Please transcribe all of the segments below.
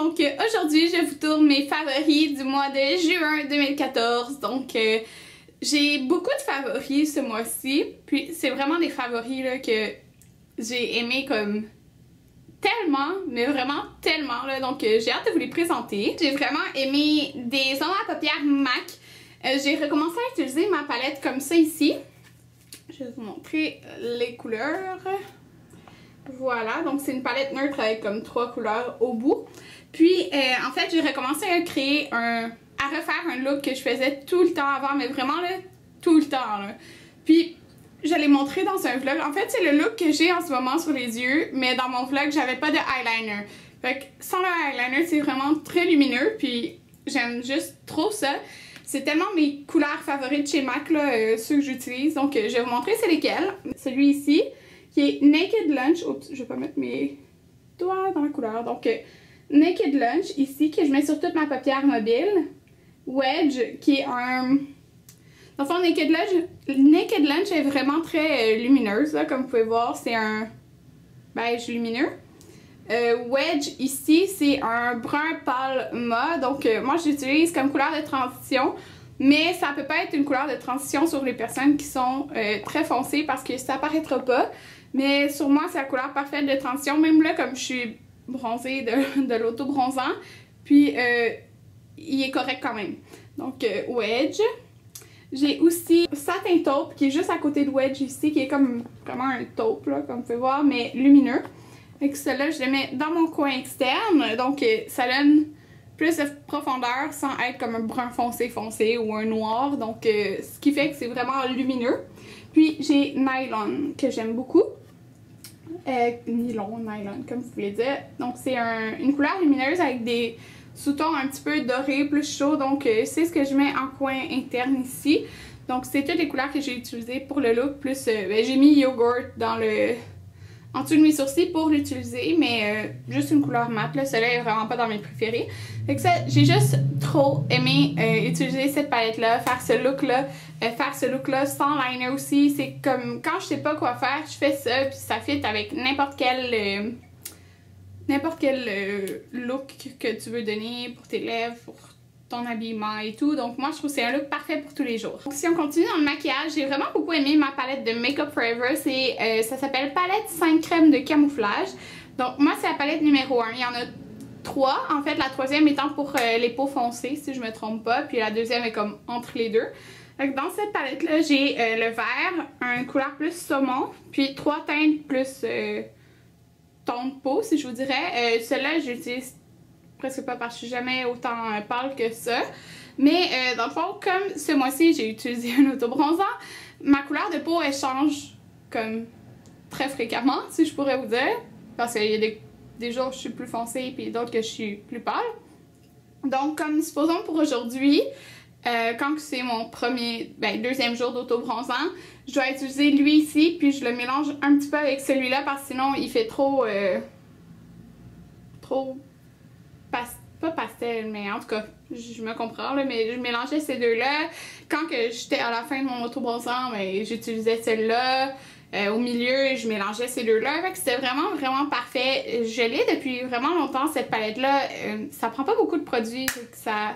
Donc aujourd'hui, je vous tourne mes favoris du mois de juin 2014. Donc j'ai beaucoup de favoris ce mois-ci. Puis c'est vraiment des favoris là, que j'ai aimé comme tellement, mais vraiment tellement. Là. Donc j'ai hâte de vous les présenter. J'ai vraiment aimé des ombres à paupières MAC. J'ai recommencé à utiliser ma palette comme ça ici. Je vais vous montrer les couleurs. Voilà, donc c'est une palette neutre avec comme 3 couleurs au bout. Puis en fait j'ai recommencé à refaire un look que je faisais tout le temps avant, mais vraiment là, tout le temps là. Puis je l'ai montré dans un vlog. En fait c'est le look que j'ai en ce moment sur les yeux, mais dans mon vlog j'avais pas de eyeliner. Fait que sans le eyeliner c'est vraiment très lumineux, puis j'aime juste trop ça. C'est tellement mes couleurs favorites chez MAC là, ceux que j'utilise, donc je vais vous montrer c'est lesquels. Celui ici qui est Naked Lunch. Oups, je vais pas mettre mes doigts dans la couleur. Donc, Naked Lunch, ici, que je mets sur toute ma paupière mobile. Wedge, qui est un... Dans le fond, Naked Lunch est vraiment très lumineuse, là, comme vous pouvez voir. C'est un beige lumineux. Wedge, ici, c'est un brun pâle mat. Donc, moi, j'utilise comme couleur de transition. Mais ça peut pas être une couleur de transition sur les personnes qui sont très foncées parce que ça apparaîtra pas. Mais sur moi, c'est la couleur parfaite de transition. Même là, comme je suis bronzée de l'auto-bronzant. Puis, il est correct quand même. Donc, Wedge. J'ai aussi Satin Taupe qui est juste à côté de Wedge ici. Qui est comme vraiment un taupe, là, comme vous pouvez voir, mais lumineux. Et celui-là, je le mets dans mon coin externe. Donc, ça donne plus de profondeur sans être comme un brun foncé ou un noir. Donc, ce qui fait que c'est vraiment lumineux. Puis, j'ai Nylon que j'aime beaucoup. Nylon, comme vous voulez dire. Donc, c'est une couleur lumineuse avec des sous-tons un petit peu dorés, plus chauds. Donc, c'est ce que je mets en coin interne ici. Donc, c'est toutes les couleurs que j'ai utilisées pour le look. Plus, j'ai mis Yogurt en dessous de mes sourcils pour l'utiliser, mais juste une couleur mate. Là, celle-là est vraiment pas dans mes préférés. Fait que ça, j'ai juste trop aimé utiliser cette palette-là, faire ce look-là sans liner aussi. C'est comme quand je sais pas quoi faire, je fais ça, puis ça fit avec n'importe quel look que tu veux donner pour tes lèvres, pour ton habillement et tout. Donc moi je trouve que c'est un look parfait pour tous les jours. Donc, si on continue dans le maquillage, j'ai vraiment beaucoup aimé ma palette de Make Up Forever. Ça s'appelle palette 5 crèmes de camouflage. Donc moi c'est la palette numéro 1. Il y en a 3. En fait la troisième étant pour les peaux foncées si je me trompe pas. Puis la deuxième est comme entre les deux. Donc dans cette palette là j'ai le vert, un couleur plus saumon. Puis 3 teintes plus ton de peau si je vous dirais. Celle-là j'utilise presque pas parce que je suis jamais autant pâle que ça. Mais dans le fond, comme ce mois-ci, j'ai utilisé un auto-bronzant, ma couleur de peau, elle change comme très fréquemment, si je pourrais vous dire. Parce qu'il y a des jours où je suis plus foncée et d'autres que je suis plus pâle. Donc, comme supposons pour aujourd'hui, quand c'est mon deuxième jour d'auto-bronzant, je dois utiliser lui ici, puis je le mélange un petit peu avec celui-là parce que sinon il fait trop pas pastel, mais en tout cas, je me comprends, là, mais je mélangeais ces deux-là. Quand j'étais à la fin de mon auto-bronzant, ben, j'utilisais celle-là. Au milieu, je mélangeais ces deux-là. C'était vraiment, vraiment parfait. Je l'ai depuis vraiment longtemps, cette palette-là. Ça prend pas beaucoup de produits, ça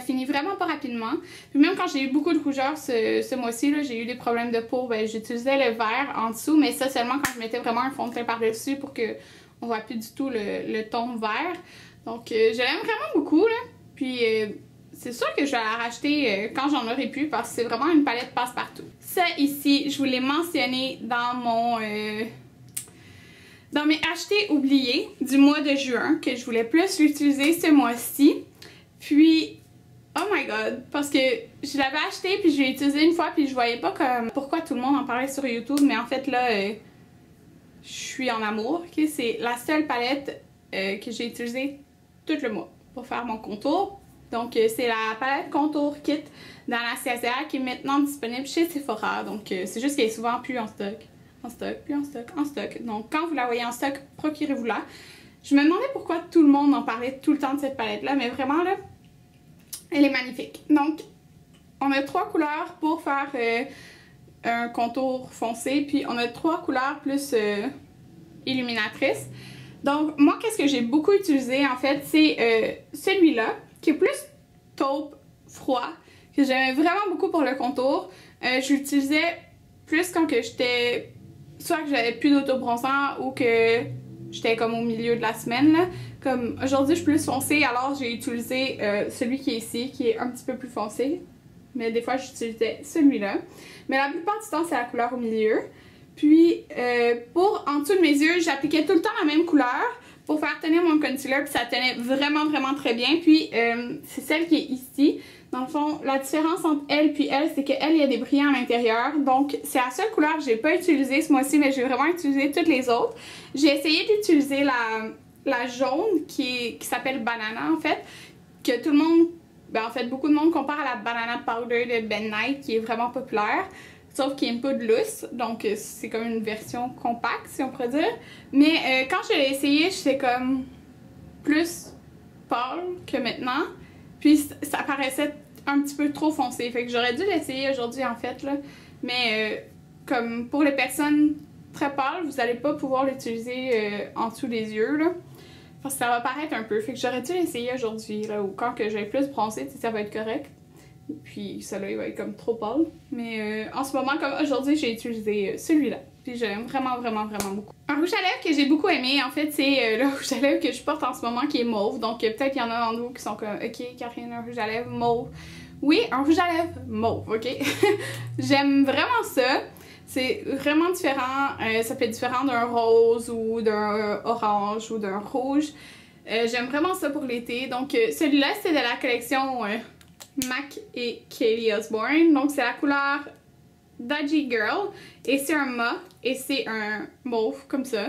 finit vraiment pas rapidement. Puis même quand j'ai eu beaucoup de rougeur ce mois-ci, j'ai eu des problèmes de peau, ben, j'utilisais le vert en dessous, mais ça seulement quand je mettais vraiment un fond de teint par-dessus pour qu'on voit plus du tout le ton vert. Donc, je l'aime vraiment beaucoup, là. Puis, c'est sûr que je vais la racheter quand j'en aurai plus parce que c'est vraiment une palette passe-partout. Ça, ici, je vous l'ai mentionné dans mes achetés oubliés du mois de juin, que je voulais plus l'utiliser ce mois-ci. Puis, oh my god, parce que je l'avais acheté puis je l'ai utilisé une fois puis je voyais pas comme pourquoi tout le monde en parlait sur YouTube, mais en fait, là, je suis en amour. Okay? C'est la seule palette que j'ai utilisée tout le mois pour faire mon contour. Donc c'est la palette contour kit d'Anastasia qui est maintenant disponible chez Sephora. Donc c'est juste qu'elle est souvent plus en stock. Donc quand vous la voyez en stock, procurez-vous-la. Je me demandais pourquoi tout le monde en parlait tout le temps de cette palette là, mais vraiment là, elle est magnifique. Donc on a 3 couleurs pour faire un contour foncé, puis on a 3 couleurs plus illuminatrices. Donc, moi, qu'est-ce que j'ai beaucoup utilisé, en fait, c'est celui-là, qui est plus taupe froid, que j'aimais vraiment beaucoup pour le contour. Je l'utilisais plus quand que j'étais... soit que j'avais plus d'autobronzant ou que j'étais comme au milieu de la semaine, là. Comme aujourd'hui, je suis plus foncée, alors j'ai utilisé celui qui est ici, qui est un petit peu plus foncé. Mais des fois, j'utilisais celui-là. Mais la plupart du temps, c'est la couleur au milieu. Puis, pour en dessous de mes yeux, j'appliquais tout le temps la même couleur pour faire tenir mon concealer, puis ça tenait vraiment, vraiment très bien. Puis, c'est celle qui est ici. Dans le fond, la différence entre elle et elle, c'est qu'elle, il y a des brillants à l'intérieur. Donc, c'est la seule couleur que j'ai pas utilisée ce mois-ci, mais j'ai vraiment utilisé toutes les autres. J'ai essayé d'utiliser la jaune qui s'appelle Banana, en fait, que tout le monde, ben, en fait, beaucoup de monde compare à la Banana Powder de Ben Knight, qui est vraiment populaire. Sauf qu'il y a une poudre lousse, donc c'est comme une version compacte, si on pourrait dire. Mais quand je l'ai essayé, j'étais comme plus pâle que maintenant. Puis ça paraissait un petit peu trop foncé. Fait que j'aurais dû l'essayer aujourd'hui, en fait, là. Mais comme pour les personnes très pâles, vous n'allez pas pouvoir l'utiliser en dessous des yeux, là. Parce que ça va paraître un peu. Fait que j'aurais dû l'essayer aujourd'hui, là. Ou quand que j'ai plus bronzé, ça va être correct. Puis celui-là, il va être comme trop pâle. Mais en ce moment, comme aujourd'hui, j'ai utilisé celui-là. Puis j'aime vraiment, vraiment, vraiment beaucoup. Un rouge à lèvres que j'ai beaucoup aimé, en fait, c'est le rouge à lèvres que je porte en ce moment qui est mauve. Donc peut-être qu'il y en a d'entre vous qui sont comme, ok, Karine, un rouge à lèvres mauve. Oui, un rouge à lèvres mauve, ok? J'aime vraiment ça. C'est vraiment différent. Ça peut être différent d'un rose ou d'un orange ou d'un rouge. J'aime vraiment ça pour l'été. Donc celui-là, c'est de la collection MAC et Katie Osborne. Donc c'est la couleur Dodgy Girl et c'est un mauve et c'est un mauve comme ça.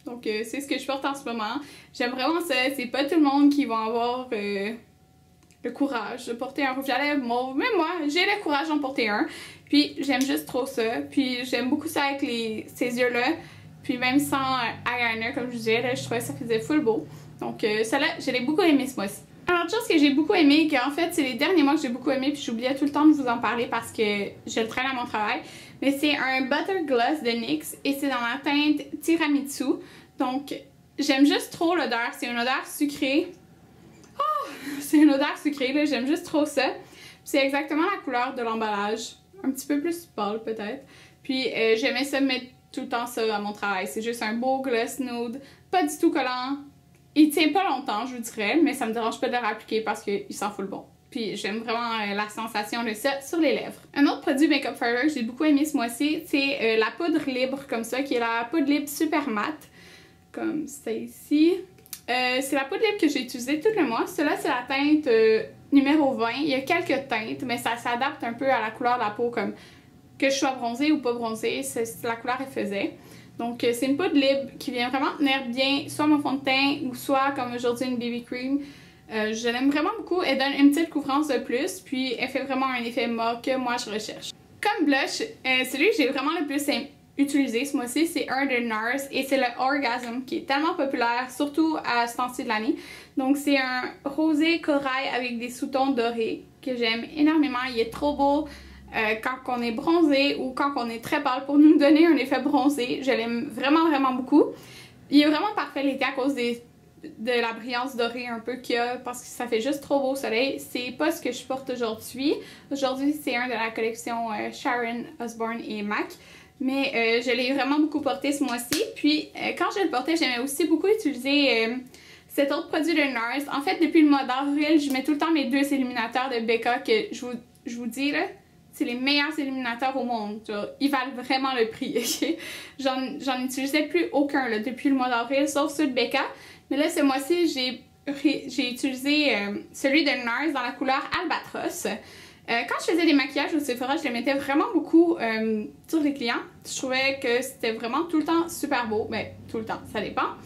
Donc c'est ce que je porte en ce moment. J'aime vraiment ça. C'est pas tout le monde qui va avoir le courage de porter un rouge à lèvres mauve. Mais moi, j'ai le courage d'en porter un. Puis j'aime juste trop ça. Puis j'aime beaucoup ça avec ces yeux-là. Puis même sans eyeliner, comme je disais, là, je trouvais que ça faisait full beau. Donc ça là, je l'ai beaucoup aimé ce mois-ci. Une autre chose que j'ai beaucoup aimé, qu'en fait c'est les derniers mois que j'ai beaucoup aimé, puis j'oubliais tout le temps de vous en parler parce que je le traîne à mon travail, mais c'est un Butter Gloss de NYX et c'est dans la teinte Tiramisu. Donc j'aime juste trop l'odeur, c'est une odeur sucrée. Oh, c'est une odeur sucrée, là, j'aime juste trop ça. C'est exactement la couleur de l'emballage, un petit peu plus pâle peut-être. Puis j'aimais ça mettre tout le temps ça à mon travail, c'est juste un beau gloss nude, pas du tout collant. Il tient pas longtemps, je vous dirais, mais ça me dérange pas de le réappliquer parce qu'il s'en fout le bon. Puis j'aime vraiment la sensation de ça sur les lèvres. Un autre produit Makeup Forever que j'ai beaucoup aimé ce mois-ci, c'est la poudre libre comme ça, qui est la poudre libre super mat, comme ça ici. C'est la poudre libre que j'ai utilisée tout le mois. Celle-là, c'est la teinte numéro 20. Il y a quelques teintes, mais ça s'adapte un peu à la couleur de la peau, comme que je sois bronzée ou pas bronzée, c'est la couleur qu'elle faisait. Donc c'est une poudre libre qui vient vraiment tenir bien soit mon fond de teint ou soit comme aujourd'hui une BB cream. Je l'aime vraiment beaucoup, elle donne une petite couvrance de plus, puis elle fait vraiment un effet mauve que moi je recherche. Comme blush, celui que j'ai vraiment le plus utilisé ce mois-ci, c'est un de NARS et c'est le Orgasm qui est tellement populaire, surtout à ce temps-ci de l'année. Donc c'est un rosé corail avec des sous-tons dorés que j'aime énormément, il est trop beau. Quand on est bronzé ou quand on est très pâle pour nous donner un effet bronzé. Je l'aime vraiment, vraiment beaucoup. Il est vraiment parfait l'été à cause de la brillance dorée un peu qu'il y a parce que ça fait juste trop beau au soleil. C'est pas ce que je porte aujourd'hui. Aujourd'hui, c'est un de la collection Sharon Osbourne et MAC. Mais je l'ai vraiment beaucoup porté ce mois-ci. Puis quand je le portais, j'aimais aussi beaucoup utiliser cet autre produit de NARS. En fait, depuis le mois d'avril, je mets tout le temps mes deux illuminateurs de Becca que je vous dis là. C'est les meilleurs illuminateurs au monde. Genre, ils valent vraiment le prix. Okay? J'en utilisais plus aucun là, depuis le mois d'avril, sauf ceux de Becca. Mais là, ce mois-ci, j'ai utilisé celui de NARS dans la couleur Albatros. Quand je faisais des maquillages au Sephora, je les mettais vraiment beaucoup sur les clients. Je trouvais que c'était vraiment tout le temps super beau. Mais tout le temps, ça dépend.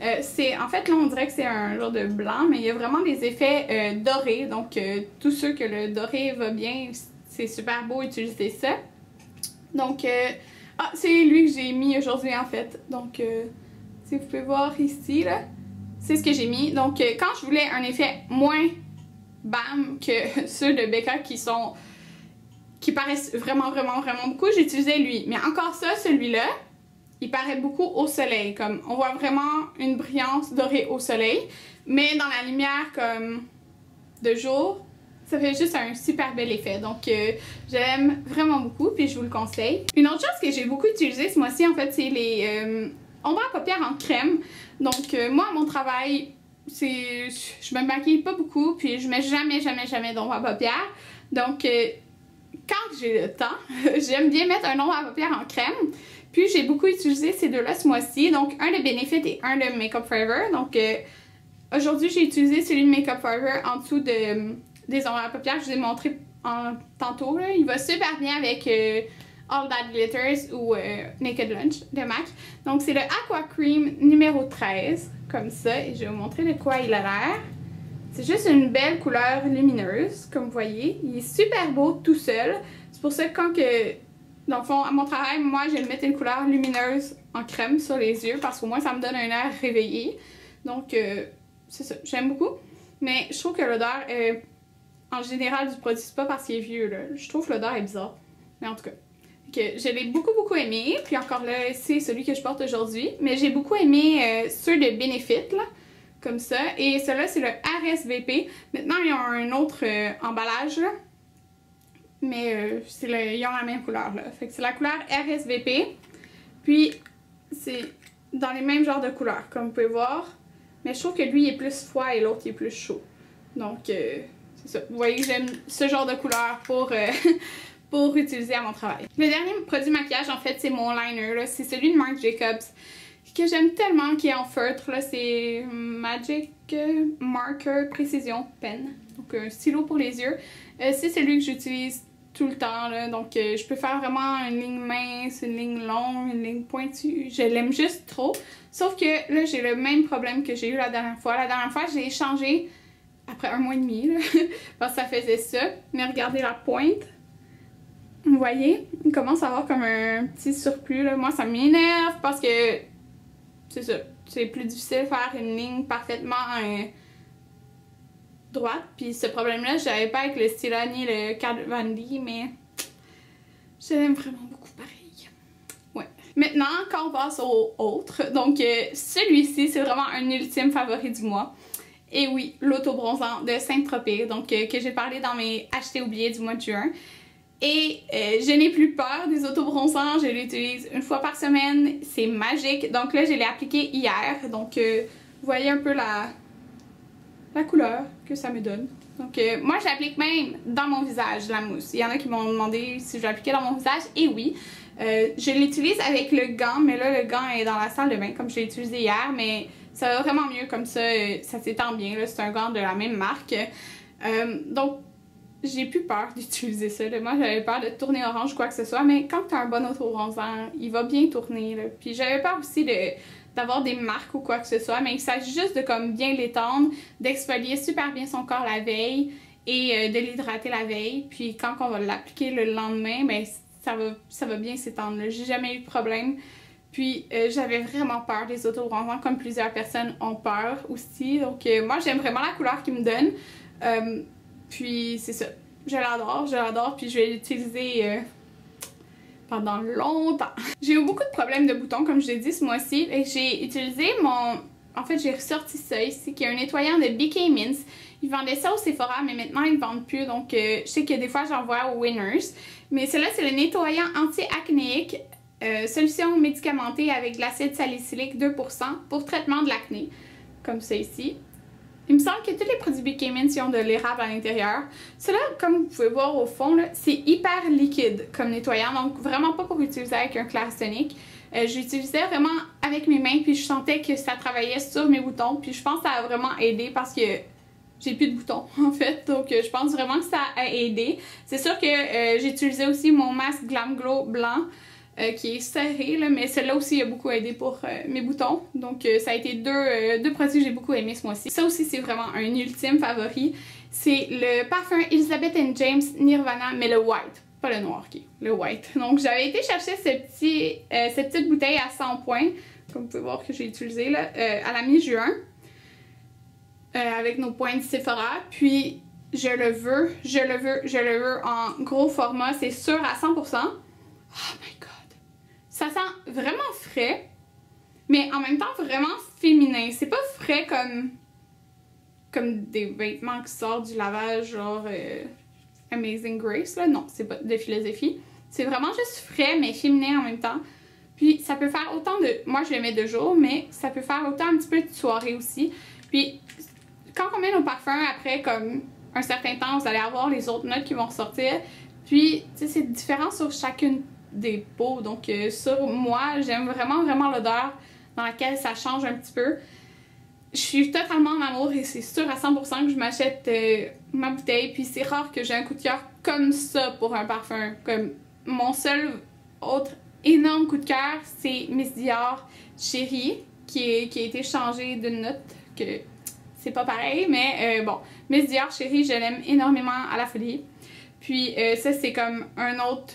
En fait, là, on dirait que c'est un genre de blanc, mais il y a vraiment des effets dorés. Donc, tous ceux que le doré va bien, c'est super beau utiliser ça. Donc, c'est lui que j'ai mis aujourd'hui en fait. Donc, si vous pouvez voir ici, là, c'est ce que j'ai mis. Donc, quand je voulais un effet moins bam que ceux de Becca qui paraissent vraiment, vraiment, vraiment beaucoup, j'utilisais lui. Mais encore ça, celui-là, il paraît beaucoup au soleil. Comme on voit vraiment une brillance dorée au soleil, mais dans la lumière comme de jour, ça fait juste un super bel effet. Donc j'aime vraiment beaucoup, puis je vous le conseille. Une autre chose que j'ai beaucoup utilisé ce mois-ci, en fait, c'est les ombres à paupières en crème. Donc moi, à mon travail, je me maquille pas beaucoup, puis je mets jamais d'ombre à paupières. Donc quand j'ai le temps, j'aime bien mettre un ombre à paupières en crème. Puis j'ai beaucoup utilisé ces deux-là ce mois-ci. Donc un de Benefit et un de Makeup Forever. Donc aujourd'hui, j'ai utilisé celui de Makeup Forever en dessous des ombres à paupières que je vous ai montré tantôt. Là. Il va super bien avec All That Glitters ou Naked Lunch de MAC. Donc c'est le Aqua Cream numéro 13, comme ça. Et je vais vous montrer de quoi il a l'air. C'est juste une belle couleur lumineuse, comme vous voyez. Il est super beau tout seul. C'est pour ça que quand dans le fond, à mon travail, moi, je mettais une couleur lumineuse en crème sur les yeux parce qu'au moins, ça me donne un air réveillé. Donc, c'est ça. J'aime beaucoup. Mais je trouve que l'odeur, en général, du produit, c'est pas parce qu'il est vieux, là. Je trouve que l'odeur est bizarre. Mais en tout cas, je l'ai beaucoup aimé. Puis encore là, c'est celui que je porte aujourd'hui. Mais j'ai beaucoup aimé ceux de Benefit, là. Comme ça. Et celui-là, c'est le RSVP. Maintenant, ils ont un autre emballage, là. Mais ils ont la même couleur, là. Fait que c'est la couleur RSVP. Puis, c'est dans les mêmes genres de couleurs, comme vous pouvez voir. Mais je trouve que lui, il est plus froid et l'autre, il est plus chaud. Donc, c'est ça. Vous voyez que j'aime ce genre de couleur pour, pour utiliser à mon travail. Le dernier produit maquillage, en fait, c'est mon liner, là. C'est celui de Marc Jacobs, que j'aime tellement, qui est en feutre, là. C'est Magic Marker Precision Pen. Donc, un stylo pour les yeux. C'est celui que j'utilise tout le temps, là. Donc je peux faire vraiment une ligne mince, une ligne longue, une ligne pointue. Je l'aime juste trop. Sauf que là, j'ai le même problème que j'ai eu la dernière fois. La dernière fois, je l'ai changé après 1 mois et demi, là, parce que ça faisait ça. Mais regardez la pointe. Vous voyez? Il commence à avoir comme un petit surplus, là. Moi, ça m'énerve parce que c'est ça. C'est plus difficile de faire une ligne parfaitement droite. Puis ce problème-là, je l'avais pas avec le stylo ni le Kat Von D, mais je l'aime vraiment beaucoup pareil. Ouais. Maintenant, quand on passe au autre, donc celui-ci, c'est vraiment un ultime favori du mois. Et oui, l'autobronzant de Saint-Tropez, donc que j'ai parlé dans mes achetés oubliés du mois de juin. Et je n'ai plus peur des autobronzants, je l'utilise une fois par semaine, c'est magique. Donc là, je l'ai appliqué hier, donc vous voyez un peu la couleur que ça me donne. Donc moi, je l'applique même dans mon visage, la mousse. Il y en a qui m'ont demandé si je l'appliquais dans mon visage, et oui. Je l'utilise avec le gant, mais là, le gant est dans la salle de bain, comme je l'ai utilisé hier, mais ça va vraiment mieux comme ça, ça s'étend bien, là, c'est un gant de la même marque. Donc, j'ai plus peur d'utiliser ça, là. Moi, j'avais peur de tourner orange ou quoi que ce soit, mais quand tu as un bon autobronzant, il va bien tourner, là. Puis j'avais peur aussi d'avoir des marques ou quoi que ce soit, mais il s'agit juste de comme bien l'étendre, d'exfolier super bien son corps la veille et de l'hydrater la veille. Puis quand on va l'appliquer le lendemain, ben ça va bien s'étendre. J'ai jamais eu de problème. Puis j'avais vraiment peur des autobronzants, comme plusieurs personnes ont peur aussi. Donc moi, j'aime vraiment la couleur qu'il me donne. Puis c'est ça. Je l'adore, puis je vais l'utiliser pendant longtemps. J'ai eu beaucoup de problèmes de boutons, comme je l'ai dit ce mois-ci, et j'ai utilisé en fait, j'ai ressorti ça ici, qui est un nettoyant de BK Mints. Ils vendaient ça au Sephora, mais maintenant ils ne vendent plus, donc je sais que des fois j'en vois au Winners. Mais celui-là, c'est le nettoyant anti-acnéique, solution médicamentée avec de l'acide salicylique 2% pour traitement de l'acné, comme ça ici. Il me semble que tous les produits BK Mints ont de l'érable à l'intérieur. Celui-là, comme vous pouvez voir au fond, c'est hyper liquide comme nettoyant, donc vraiment pas pour utiliser avec un Clarisonic. J'utilisais vraiment avec mes mains, puis je sentais que ça travaillait sur mes boutons, puis je pense que ça a vraiment aidé parce que j'ai plus de boutons en fait, donc je pense vraiment que ça a aidé. C'est sûr que j'ai utilisé aussi mon masque Glam Glow blanc, qui est serré, là, mais celui-là aussi a beaucoup aidé pour mes boutons. Donc ça a été deux produits que j'ai beaucoup aimé ce mois-ci. Ça aussi, c'est vraiment un ultime favori. C'est le parfum Elizabeth & James Nirvana, mais le white, pas le noir, okay, le white. Donc j'avais été chercher cette petite bouteille à 100 points, comme vous pouvez voir que j'ai utilisé là, à la mi-juin, avec nos points de Sephora. Puis je le veux en gros format, c'est sûr à 100%. Oh my god! Ça sent vraiment frais, mais en même temps vraiment féminin. C'est pas frais comme des vêtements qui sortent du lavage, genre Amazing Grace, là. Non, c'est pas de philosophie. C'est vraiment juste frais, mais féminin en même temps. Puis ça peut faire autant de... Moi, je le mets de jour, mais ça peut faire autant un petit peu de soirée aussi. Puis quand on met nos parfums, après, comme un certain temps, vous allez avoir les autres notes qui vont ressortir. Puis, tu sais, c'est différent sur chacune des peaux. Donc, sur moi, j'aime vraiment, vraiment l'odeur dans laquelle ça change un petit peu. Je suis totalement en amour et c'est sûr à 100% que je m'achète ma bouteille. Puis c'est rare que j'ai un coup de cœur comme ça pour un parfum. Comme mon seul autre énorme coup de cœur, c'est Miss Dior Chérie, qui a été changé d'une note que c'est pas pareil, mais bon. Miss Dior Chérie, je l'aime énormément à la folie. Puis ça, c'est comme un autre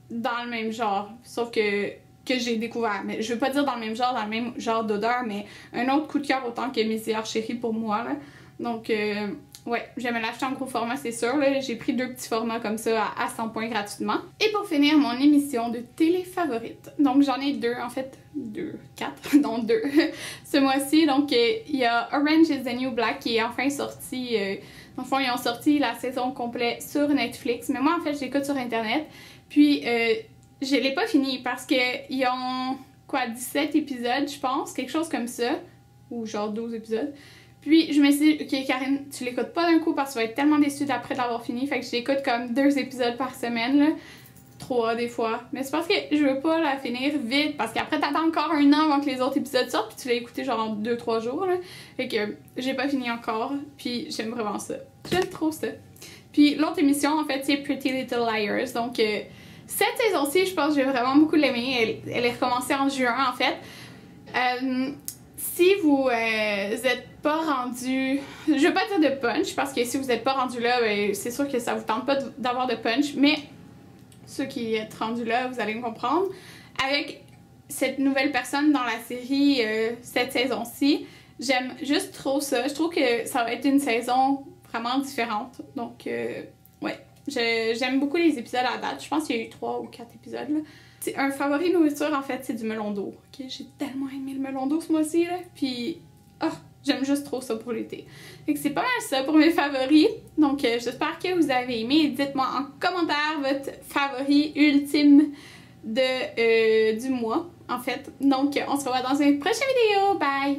dans le même genre, sauf que j'ai découvert. Mais je veux pas dire dans le même genre d'odeur, mais un autre coup de cœur autant que Miss Dior Chérie pour moi, là. Donc, ouais, je vais me l'acheter en gros format, c'est sûr. J'ai pris 2 petits formats comme ça à 100 points gratuitement. Et pour finir, mon émission de télé favorite. Donc, j'en ai 2, en fait. 4, dont 2 ce mois-ci. Donc, il y a Orange is the New Black qui est enfin sorti. Dans le fond, ils ont sorti la saison complète sur Netflix. Mais moi, en fait, je l'écoute sur Internet. Puis, je l'ai pas fini parce qu'ils ont, quoi, 17 épisodes, je pense. Quelque chose comme ça. Ou genre 12 épisodes. Puis je me suis dit, ok Karine, tu l'écoutes pas d'un coup parce que tu vas être tellement déçue d'après l'avoir fini. Fait que je l'écoute comme 2 épisodes par semaine, là. 3 des fois. Mais c'est parce que je veux pas la finir vite. Parce qu'après t'attends encore un an avant que les autres épisodes sortent. Puis tu l'as écouté genre en 2-3 jours, là. Fait que j'ai pas fini encore. Puis j'aime vraiment ça. J'aime trop ça. Puis l'autre émission, en fait, c'est Pretty Little Liars. Donc cette saison-ci, je pense que je vais vraiment beaucoup l'aimer. Elle est recommencée en juin, en fait. Si vous êtes pas rendu, je veux pas dire de punch parce que si vous êtes pas rendu là, c'est sûr que ça vous tente pas d'avoir de punch, mais ceux qui êtes rendus là, vous allez me comprendre. Avec cette nouvelle personne dans la série cette saison-ci, j'aime juste trop ça. Je trouve que ça va être une saison vraiment différente. Donc, ouais, j'aime beaucoup les épisodes à date. Je pense qu'il y a eu 3 ou 4 épisodes, là. Un favori nourriture, en fait, c'est du melon d'eau. Okay? J'ai tellement aimé le melon d'eau ce mois-ci, là. Puis, oh, j'aime juste trop ça pour l'été. Fait que c'est pas mal ça pour mes favoris. Donc, j'espère que vous avez aimé. Dites-moi en commentaire votre favori ultime du mois, en fait. Donc, on se revoit dans une prochaine vidéo. Bye!